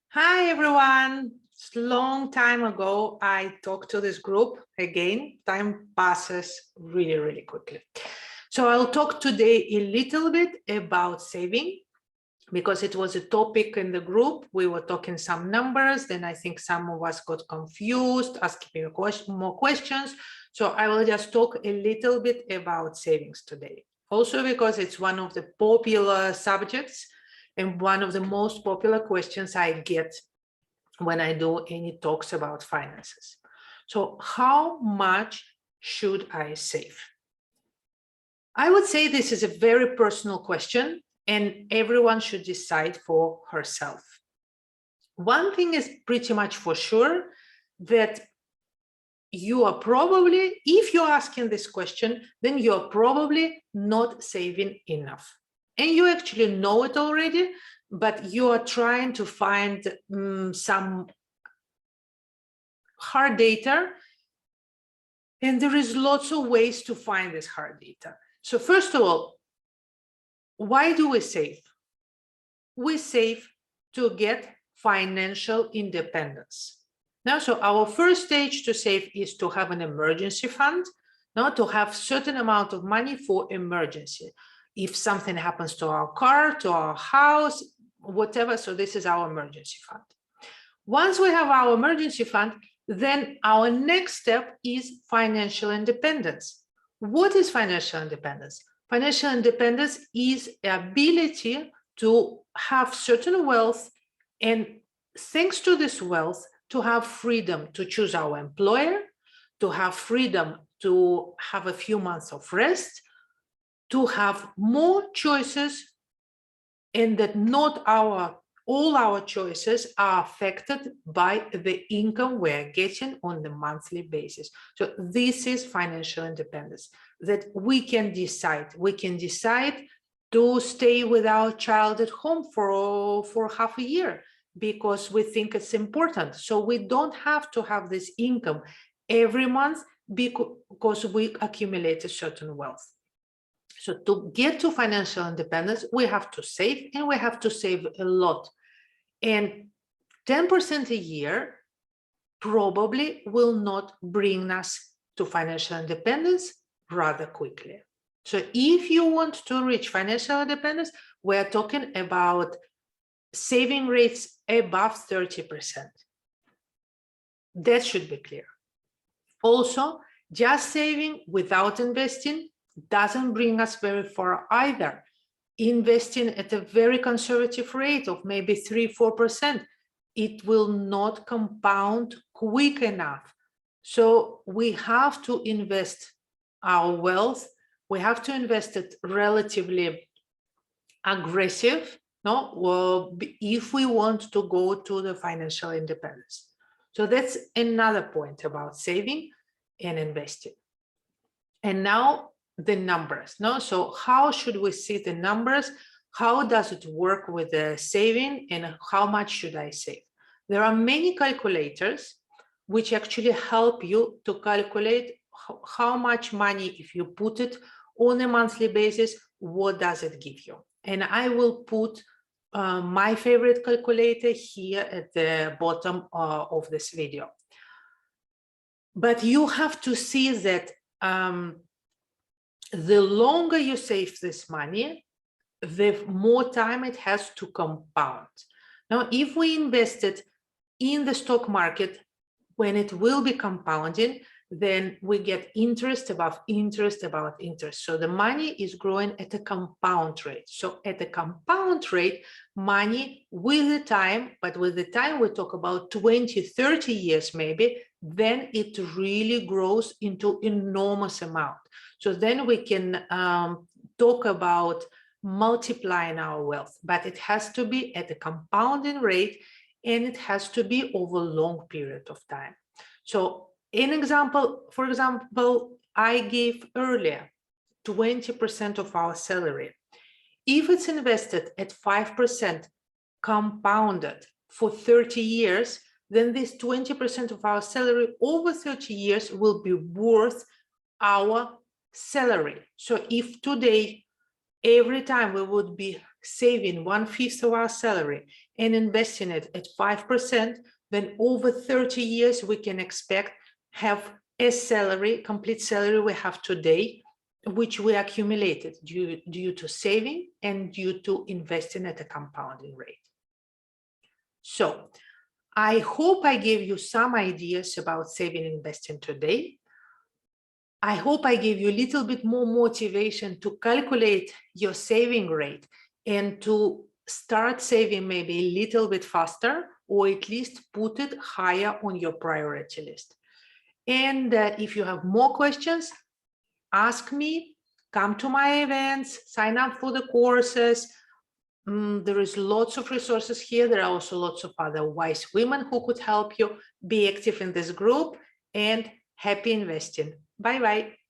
Hi, everyone. It's a long time ago, I talked to this group again. Time passes really, really quickly. So I'll talk today a little bit about saving because it was a topic in the group. We were talking some numbers, then I think some of us got confused, asking me more questions. So I will just talk a little bit about savings today. Also because it's one of the popular subjects and one of the most popular questions I get when I do any talks about finances. So how much should I save? I would say this is a very personal question and everyone should decide for herself. One thing is pretty much for sure that you are probably, if you're asking this question, then you're probably not saving enough. And you actually know it already, but you are trying to find some hard data. And there is lots of ways to find this hard data. So first of all, why do we save? We save to get financial independence. Now, so our first stage to save is to have an emergency fund, now to have certain amount of money for emergency. If something happens to our car, to our house, whatever, so this is our emergency fund. Once we have our emergency fund, then our next step is financial independence. What is financial independence? Financial independence is the ability to have certain wealth, and thanks to this wealth, to have freedom to choose our employer, to have freedom to have a few months of rest, to have more choices, and that not all our choices are affected by the income we're getting on the monthly basis. So this is financial independence, that we can decide. We can decide to stay with our child at home for half a year because we think it's important. So we don't have to have this income every month because we accumulate a certain wealth. So to get to financial independence, we have to save, and we have to save a lot. And 10% a year probably will not bring us to financial independence rather quickly. So if you want to reach financial independence, we're talking about saving rates above 30%. That should be clear. Also, just saving without investing doesn't bring us very far either. Investing at a very conservative rate of maybe 3–4%, it will not compound quick enough. So we have to invest our wealth. We have to invest it relatively aggressive, no? Well, if we want to go to the financial independence. So that's another point about saving and investing. And now the numbers, no? So how should we see the numbers? How does it work with the saving, and how much should I save? There are many calculators which actually help you to calculate how much money, if you put it on a monthly basis, what does it give you? And I will put my favorite calculator here at the bottom of this video. But you have to see that the longer you save this money, the more time it has to compound. Now, if we invested in the stock market, when it will be compounding, then we get interest above interest about interest. So the money is growing at a compound rate. So at a compound rate, money with the time, but with the time we talk about 20–30 years maybe, then it really grows into enormous amount. So then we can talk about multiplying our wealth, but it has to be at a compounding rate, and it has to be over a long period of time. So an example, for example, I gave earlier 20% of our salary. If it's invested at 5% compounded for 30 years, then this 20% of our salary over 30 years will be worth our salary. So if today, every time we would be saving 1/5 of our salary and investing it at 5%, then over 30 years, we can expect have a salary, complete salary we have today, which we accumulated due to saving and due to investing at a compounding rate. So I hope I gave you some ideas about saving and investing today. I hope I gave you a little bit more motivation to calculate your saving rate and to start saving maybe a little bit faster, or at least put it higher on your priority list. And if you have more questions, ask me, come to my events, sign up for the courses. There is lots of resources here. There are also lots of other wise women who could help you. Be active in this group, and happy investing. Bye-bye.